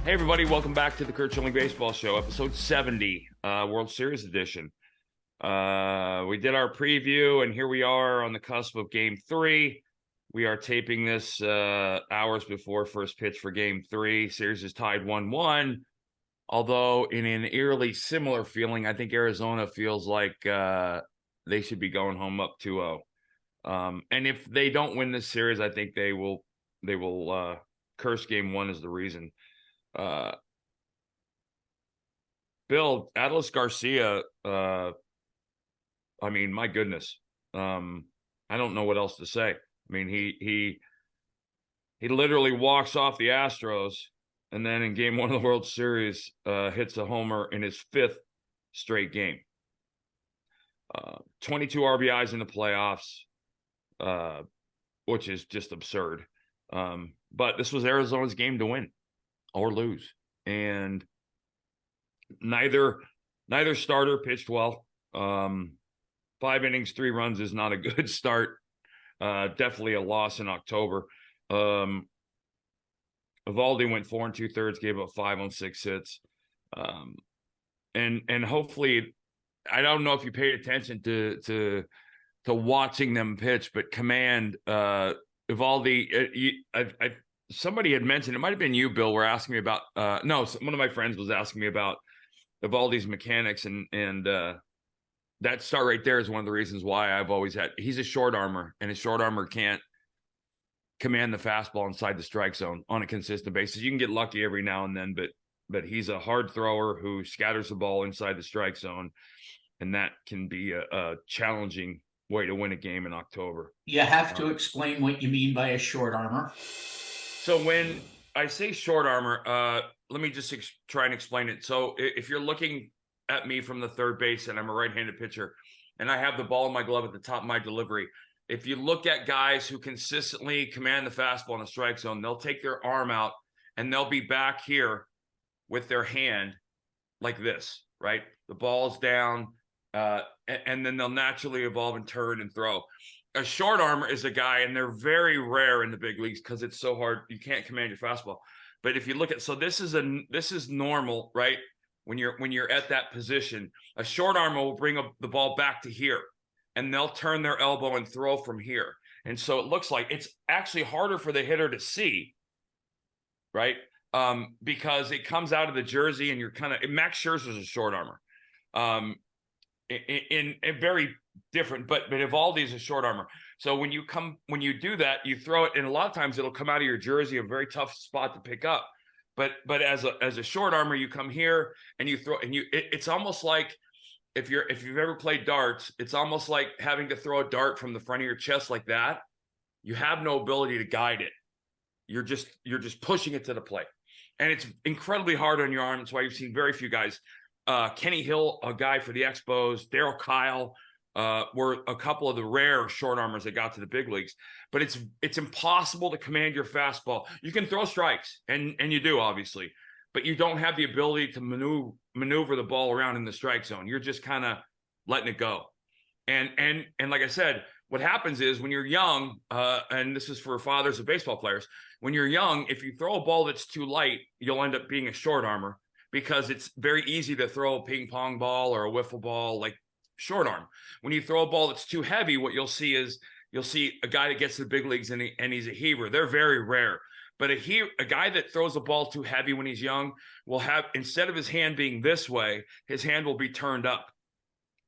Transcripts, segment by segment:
Hey, everybody, welcome back to the Curt Schilling Baseball Show, episode 70, World Series edition. We did our preview, and here we are on the cusp of Game 3. We are taping this hours before first pitch for Game 3. Series is tied 1-1, although in an eerily similar feeling, I think Arizona feels like they should be going home up 2-0. And if they don't win this series, I think they will curse Game 1 as the reason. Bill, Atlas Garcia, I mean, my goodness. I don't know what else to say. I mean, he literally walks off the Astros, and then in Game 1 of the World Series, hits a homer in his 5th straight game. 22 RBIs in the playoffs, which is just absurd. But this was Arizona's game to win or lose, and neither starter pitched well. 5 innings, 3 runs is not a good start. Definitely a loss in October. Evaldi went 4 2/3, gave up 5 on 6 hits. And hopefully, I don't know if you paid attention to watching them pitch, but command, Evaldi, somebody had mentioned, it might have been you, Bill, were asking me about, no, one of my friends was asking me about Evaldi's mechanics, and that start right there is one of the reasons why I've always had, he's a short armor, and a short armor can't command the fastball inside the strike zone on a consistent basis. You can get lucky every now and then, but he's a hard thrower who scatters the ball inside the strike zone, and that can be a challenging way to win a game in October. You have to explain what you mean by a short armor. So when I say short armor, let me just try and explain it. So if you're looking at me from the third base and I'm a right-handed pitcher and I have the ball in my glove at the top of my delivery, if you look at guys who consistently command the fastball in the strike zone, they'll take their arm out and they'll be back here with their hand like this, right? The ball's down, and then they'll naturally evolve and turn and throw. A short armor is a guy, and they're very rare in the big leagues because it's so hard. You can't command your fastball. But if you look at, so this is normal, right? When you're at that position, a short armor will bring the ball back to here, and they'll turn their elbow and throw from here. And so it looks like it's actually harder for the hitter to see, right? Because it comes out of the jersey, and you're kind of, Max Scherzer's a short armor. In very different, but Evaldi is a short armor. So when you do that, you throw it, and a lot of times it'll come out of your jersey, a very tough spot to pick up. But as a short armor, you come here and you throw, and it's almost like if you've ever played darts, it's almost like having to throw a dart from the front of your chest like that. You have no ability to guide it. You're just pushing it to the plate, and it's incredibly hard on your arm. That's why you've seen very few guys. Kenny Hill, a guy for the Expos, Darryl Kyle, were a couple of the rare short armors that got to the big leagues. But it's impossible to command your fastball. You can throw strikes, and you do, obviously, but you don't have the ability to maneuver the ball around in the strike zone. You're just kind of letting it go. And like I said, what happens is when you're young, and this is for fathers of baseball players, when you're young, if you throw a ball that's too light, you'll end up being a short armor, because it's very easy to throw a ping pong ball or a wiffle ball like short arm. When you throw a ball that's too heavy, what you'll see a guy that gets to the big leagues and he's a heaver. They're very rare. But a guy that throws a ball too heavy when he's young will have, instead of his hand being this way, his hand will be turned up,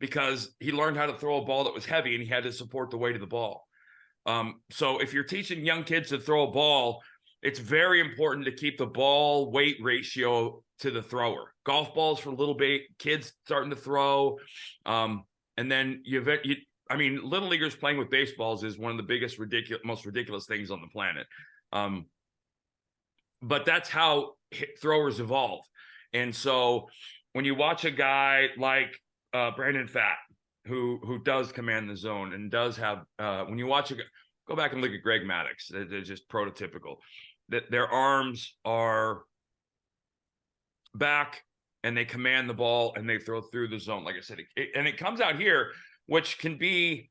because he learned how to throw a ball that was heavy and he had to support the weight of the ball. So if you're teaching young kids to throw a ball, it's very important to keep the ball weight ratio to the thrower. Golf balls for little kids starting to throw. And then little leaguers playing with baseballs is one of the biggest, most ridiculous things on the planet. But that's how throwers evolve. And so when you watch a guy like Brandon Pfaadt, who does command the zone and does have, when you watch go back and look at Greg Maddux, they're just prototypical. That their arms are back and they command the ball and they throw through the zone. Like I said, and it comes out here, which can be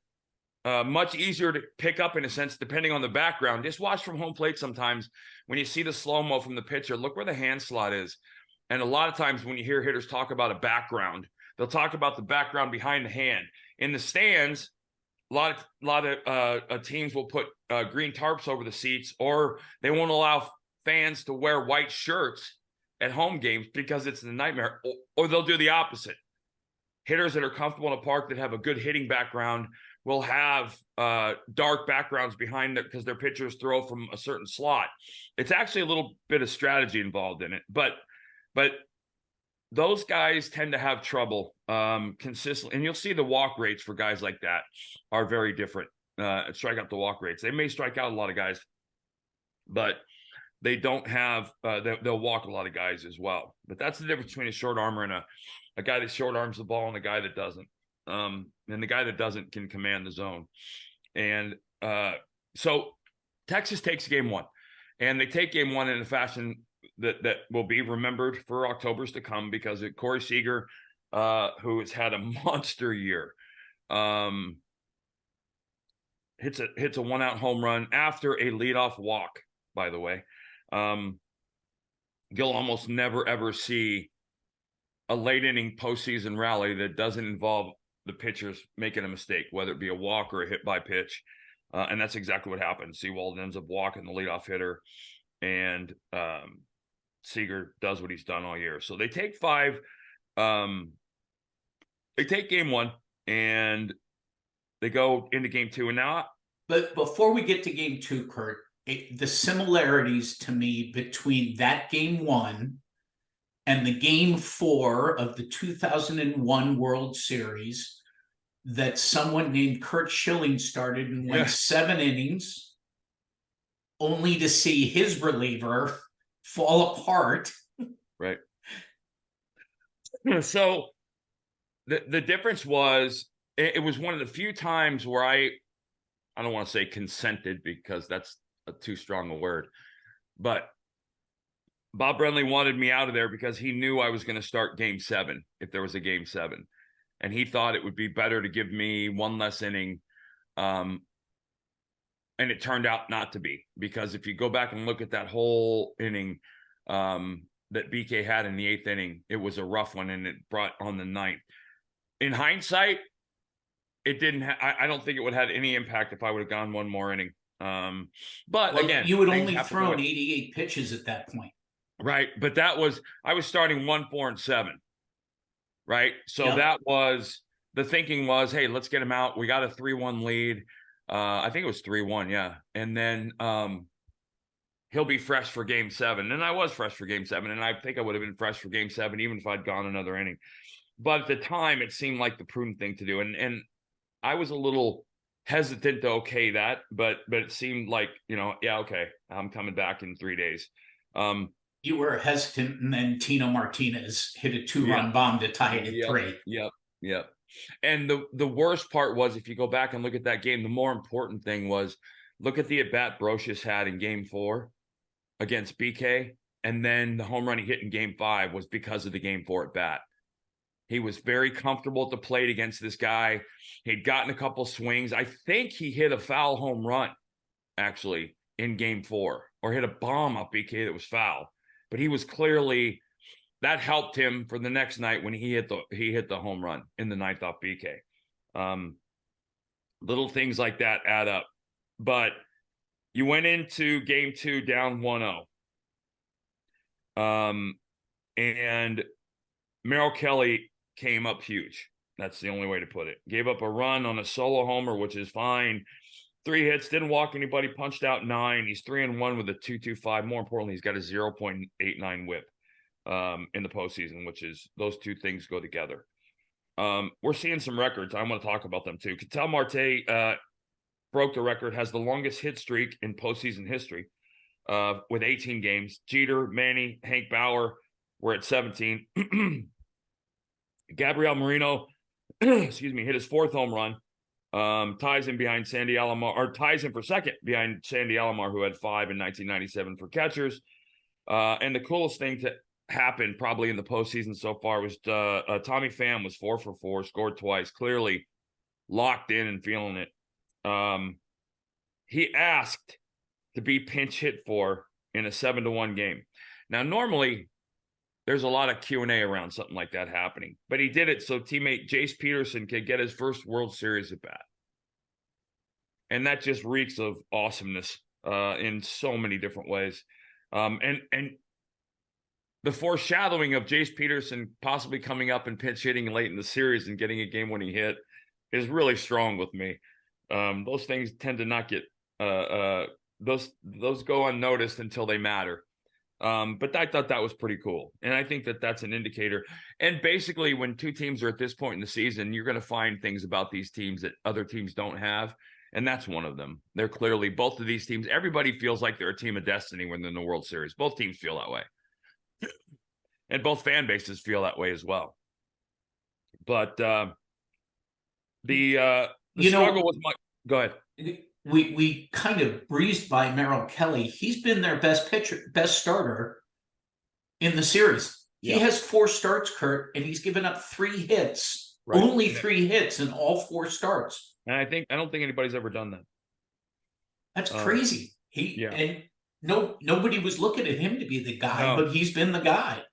much easier to pick up in a sense, depending on the background. Just watch from home plate sometimes. When you see the slow-mo from the pitcher, look where the hand slot is. And a lot of times when you hear hitters talk about a background, they'll talk about the background behind the hand. In the stands, a lot of teams will put green tarps over the seats, or they won't allow fans to wear white shirts at home games because it's a nightmare. Or they'll do the opposite. Hitters that are comfortable in a park that have a good hitting background will have dark backgrounds behind it because their pitchers throw from a certain slot. It's actually a little bit of strategy involved in it, but those guys tend to have trouble consistently. And you'll see the walk rates for guys like that are very different. Strikeout to walk rates. They may strike out a lot of guys, but they don't have, they'll walk a lot of guys as well. But that's the difference between a short armor and a guy that short arms the ball and a guy that doesn't. And the guy that doesn't can command the zone. And so Texas takes game one, and they take game one in a fashion that will be remembered for Octobers to come, because Corey Seager, who has had a monster year, hits a one-out home run after a leadoff walk, by the way. You'll almost never, ever see a late-inning postseason rally that doesn't involve the pitchers making a mistake, whether it be a walk or a hit by pitch. And that's exactly what happened. Seawald ends up walking the leadoff hitter, and Seager does what he's done all year. So they take five. They take game one, and they go into game two. And now, but before we get to game two, Curt, the similarities to me between that game one and the game four of the 2001 World Series that someone named Curt Schilling started and went 7 innings, only to see his reliever fall apart. Right. So the difference was, it was one of the few times where I don't want to say consented, because that's too strong a word, but Bob Brenly wanted me out of there because he knew I was going to start game 7 if there was a game 7. And he thought it would be better to give me one less inning. And it turned out not to be, because if you go back and look at that whole inning that BK had in the 8th inning, it was a rough one, and it brought on the 9th. In hindsight, it didn't. I don't think it would have had any impact if I would have gone one more inning. But well, again, you would only thrown 88 pitches at that point. Right. But I was starting 1, 4, and 7. Right. So that was, the thinking was, hey, let's get him out. We got a 3-1 lead. I think it was 3-1. Yeah. And then he'll be fresh for game 7. And I was fresh for game 7. And I think I would have been fresh for game 7, even if I'd gone another inning. But at the time, it seemed like the prudent thing to do. And I was a little hesitant to okay that, but it seemed like, okay, I'm coming back in 3 days. You were hesitant, and then Tino Martinez hit a 2-run bomb to tie it at 3. Yep. And the worst part was, if you go back and look at that game, the more important thing was, look at the at-bat Brocious had in game 4 against BK, and then the home run he hit in game 5 was because of the game 4 at-bat. He was very comfortable at the plate against this guy. He'd gotten a couple swings. I think he hit a foul home run, actually, in game 4, or hit a bomb off BK that was foul. But he was clearly, that helped him for the next night when he hit the home run in the 9th off BK. Little things like that add up. But you went into game 2 down 1-0. And Merrill Kelly came up huge. That's the only way to put it. Gave up a run on a solo homer, which is fine. 3 hits, didn't walk anybody, punched out 9. He's 3-1 with a 2.25. More importantly, he's got a 0.89 whip in the postseason, which is, those two things go together. We're seeing some records. I want to talk about them too. Ketel Marte broke the record, has the longest hit streak in postseason history with 18 games. Jeter, Manny, Hank Bauer were at 17. Gabriel Moreno, hit his 4th home run. Ties him behind Sandy Alomar, or ties him for second behind Sandy Alomar, who had 5 in 1997 for catchers. And the coolest thing to happen probably in the postseason so far was Tommy Pham was 4 for 4, scored twice, clearly locked in and feeling it. he asked to be pinch hit for in a 7-1 game. Now, normally there's a lot of Q&A around something like that happening, but he did it so teammate Jace Peterson could get his first World Series at bat. And that just reeks of awesomeness in so many different ways. And the foreshadowing of Jace Peterson possibly coming up and pinch hitting late in the series and getting a game-winning hit is really strong with me. Those things tend to not get those go unnoticed until they matter. But I thought that was pretty cool. And I think that that's an indicator. And basically, when two teams are at this point in the season, you're going to find things about these teams that other teams don't have. And that's one of them. They're clearly, both of these teams, everybody feels like they're a team of destiny when they're in the World Series. Both teams feel that way. And both fan bases feel that way as well. But the struggle was my, go ahead. We kind of breezed by Merrill Kelly. He's been their best starter in the series. Yeah. He has 4 starts, Curt, and he's given up 3 hits. Right. Only 3 hits in all 4 starts. And I don't think anybody's ever done that. That's crazy. And nobody was looking at him to be the guy, but he's been the guy.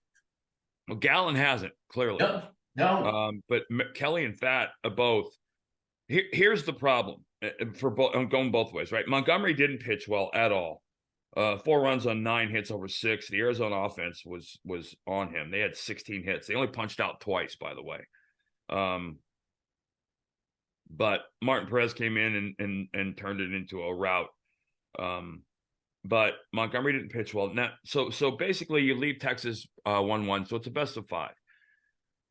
Well, Gallen hasn't, clearly. No. But Kelly and Fat both. Here's the problem for both. I'm going both ways, right? Montgomery didn't pitch well at all. 4 runs on 9 hits over 6. The Arizona offense was on him. They had 16 hits. They only punched out twice, by the way. But Martin Perez came in and turned it into a rout. But Montgomery didn't pitch well. Now, so basically you leave Texas 1-1, so it's a best of 5.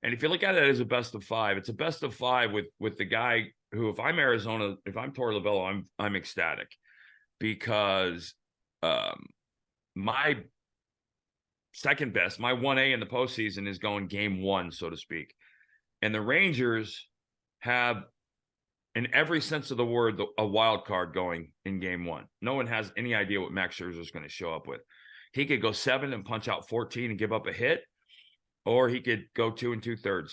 And if you look at it as a best of 5, it's a best of 5 with the guy who, if I'm Arizona, if I'm Torey Lovullo, I'm ecstatic, because my second best, my 1A in the postseason is going game 1, so to speak. And the Rangers have, in every sense of the word, a wild card going in game 1. No one has any idea what Max Scherzer is going to show up with. He could go 7 and punch out 14 and give up a hit, or he could go 2 2/3.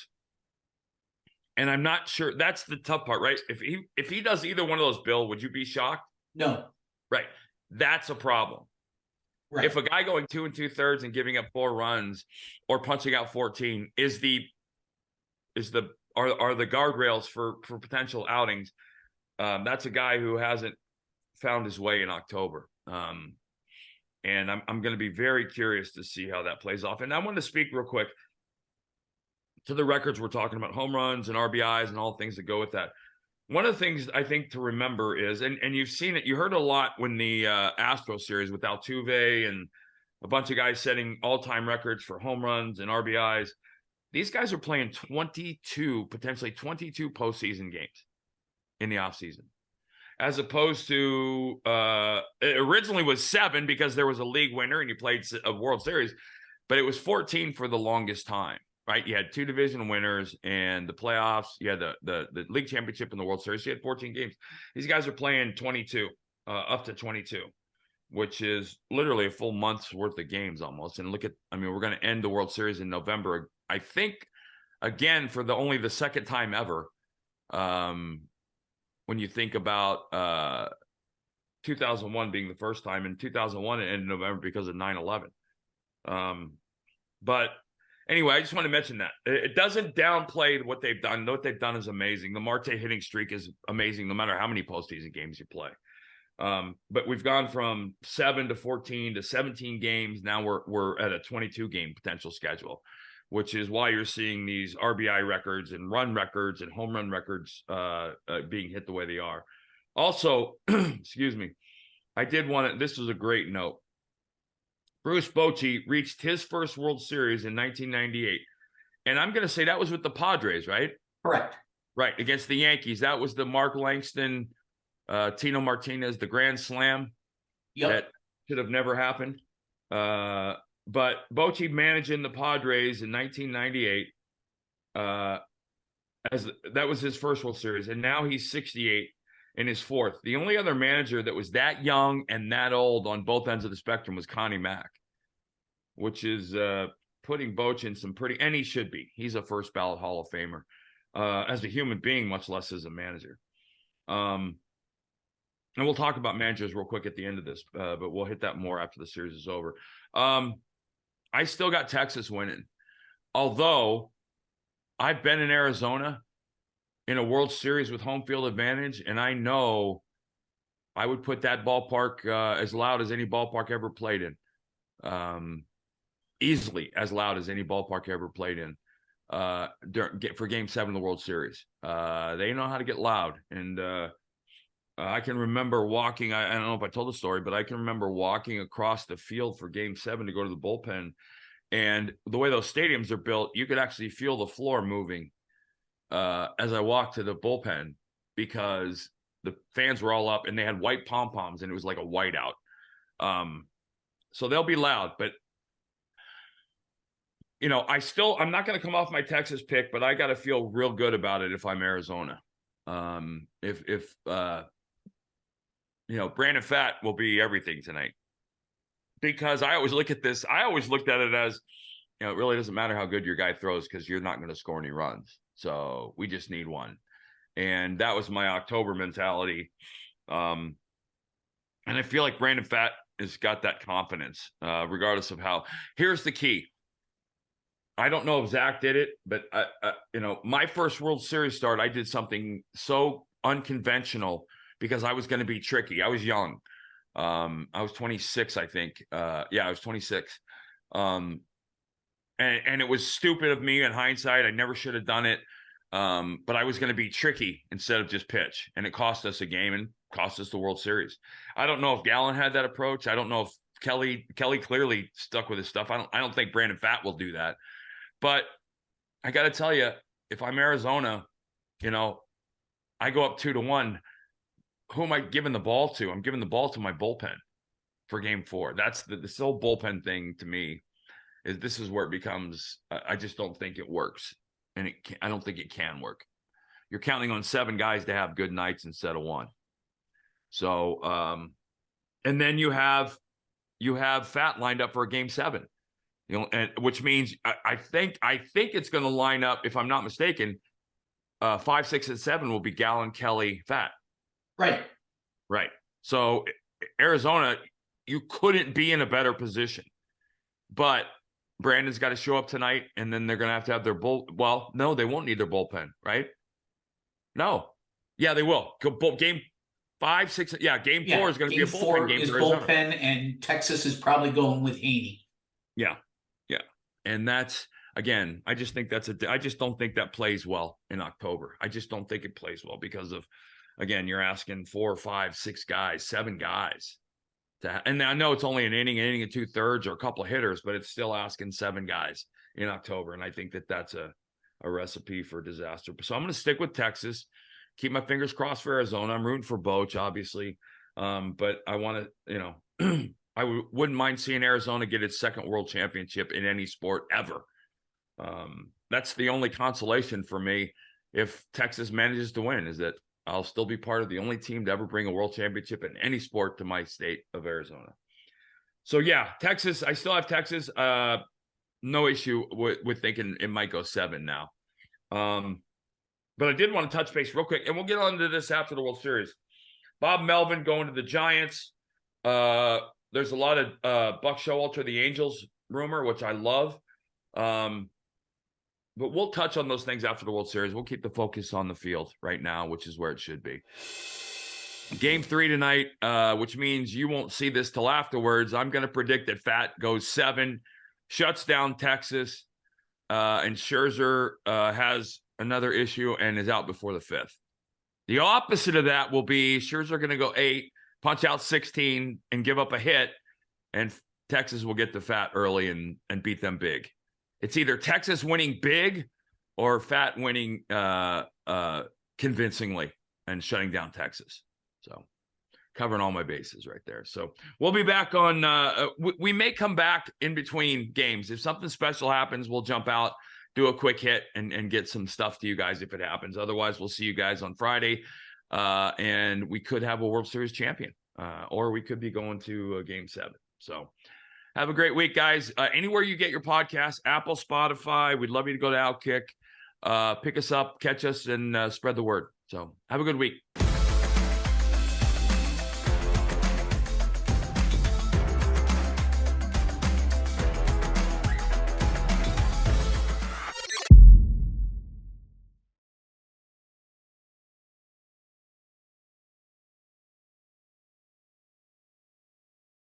And I'm not sure. That's the tough part, right? If he does either one of those, Bill, would you be shocked? No. Right. That's a problem. Right. If a guy going 2 2/3 and giving up 4 runs or punching out 14 are the guardrails for potential outings, that's a guy who hasn't found his way in October. And I'm going to be very curious to see how that plays off. And I want to speak real quick to the records we're talking about, home runs and RBIs and all things that go with that. One of the things I think to remember is, and you've seen it, you heard a lot when the Astro series with Altuve and a bunch of guys setting all-time records for home runs and RBIs. These guys are playing 22, potentially 22 postseason games in the offseason, as opposed to it originally was 7 because there was a league winner and you played a World Series, but it was 14 for the longest time, right? You had 2 division winners and the playoffs. You had the league championship and the World Series. You had 14 games. These guys are playing 22, up to 22, which is literally a full month's worth of games almost. And we're going to end the World Series in November, I think, again, for only the second time ever. When you think about 2001 being the first time, and 2001 it ended in November because of 9/11. But anyway, I just want to mention that. It doesn't downplay what they've done. What they've done is amazing. The Marte hitting streak is amazing no matter how many postseason games you play. But we've gone from 7 to 14 to 17 games. Now we're at a 22 game potential schedule, which is why you're seeing these RBI records and run records and home run records being hit the way they are. Also, excuse me, this was a great note. Bruce Bochy reached his first World Series in 1998. And I'm going to say that was with the Padres, right? Correct. Right, against the Yankees. That was the Mark Langston, Tino Martinez, the grand slam. Yep. That should have never happened. But Bochy managing the Padres in 1998, that was his first World Series, and now he's 68 in his 4th. The only other manager that was that young and that old on both ends of the spectrum was Connie Mack, which is putting Bochy in some pretty, and he should be. He's a first ballot Hall of Famer as a human being, much less as a manager. and we'll talk about managers real quick at the end of this, but we'll hit that more after the series is over. I still got Texas winning, although I've been in Arizona in a World Series with home field advantage, and I know I would put that ballpark as loud as any ballpark ever played in, easily as loud as any ballpark ever played in for Game 7 of the World Series. They know how to get loud, and I can remember walking. I don't know if I told the story, but I can remember walking across the field for Game 7 to go to the bullpen. And the way those stadiums are built, you could actually feel the floor moving as I walked to the bullpen, because the fans were all up and they had white pom-poms and it was like a whiteout. So they'll be loud, but I'm not going to come off my Texas pick, but I got to feel real good about it if I'm Arizona. If Brandon Pfaadt will be everything tonight, because I always look at this. I always looked at it as, it really doesn't matter how good your guy throws, because you're not going to score any runs. So we just need one. And that was my October mentality. And I feel like Brandon Pfaadt has got that confidence, regardless of how. Here's the key. I don't know if Zach did it, but my first World Series start, I did something so unconventional because I was going to be tricky. I was young. I was 26, I think. I was 26. And it was stupid of me in hindsight. I never should have done it. But I was going to be tricky instead of just pitch. And it cost us a game and cost us the World Series. I don't know if Gallen had that approach. I don't know if Kelly clearly stuck with his stuff. I don't think Brandon Pfaadt will do that. But I got to tell you, if I'm Arizona, I go up 2-1. Who am I giving the ball to? I'm giving the ball to my bullpen for Game 4. That's this whole bullpen thing to me. This is where it becomes. I just don't think it works, and I don't think it can work. You're counting on 7 guys to have good nights instead of 1. So, and then you have Pfaadt lined up for a Game 7. And which means I think it's going to line up, if I'm not mistaken. 5, 6, and 7 will be Gallen, Kelly, Pfaadt. Right. So Arizona, you couldn't be in a better position. But Brandon's got to show up tonight, and then they're going to have their Well, no, they won't need their bullpen, right? No. Yeah, they will. Game 5, 6. Yeah, Game 4 is going to be a bullpen game. Game 4 is bullpen, and Texas is probably going with Haney. Yeah. And that's, again, I just think I just don't think that plays well in October. I just don't think it plays well because of, again, you're asking 4, 5, 6 guys, 7 guys. And I know it's only an inning and 2/3 or a couple of hitters, but it's still asking 7 guys in October. And I think that's a recipe for disaster. So I'm going to stick with Texas, keep my fingers crossed for Arizona. I'm rooting for Boch, obviously. But I want to, I wouldn't mind seeing Arizona get its 2nd world championship in any sport ever. That's the only consolation for me if Texas manages to win, is that I'll still be part of the only team to ever bring a world championship in any sport to my state of Arizona. So, yeah, Texas, I still have Texas. No issue with thinking it might go 7 now. But I did want to touch base real quick, and we'll get on to this after the World Series. Bob Melvin going to the Giants. There's a lot of Buck Showalter, the Angels rumor, which I love. But we'll touch on those things after the World Series. We'll keep the focus on the field right now, which is where it should be. Game 3 tonight, which means you won't see this till afterwards. I'm going to predict that Pfaadt goes 7, shuts down Texas, and Scherzer has another issue and is out before the 5th. The opposite of that will be Scherzer going to go 8, punch out 16, and give up a hit, and Texas will get the Pfaadt early and beat them big. It's either Texas winning big or Pfaadt winning convincingly and shutting down Texas. So covering all my bases right there. So we'll be back on we may come back in between games. If something special happens, we'll jump out, do a quick hit, and get some stuff to you guys if it happens. Otherwise, we'll see you guys on Friday, and we could have a World Series champion, or we could be going to Game 7. So have a great week, guys. Anywhere you get your podcasts, Apple, Spotify, we'd love you to go to OutKick. Pick us up, catch us, and spread the word. So have a good week.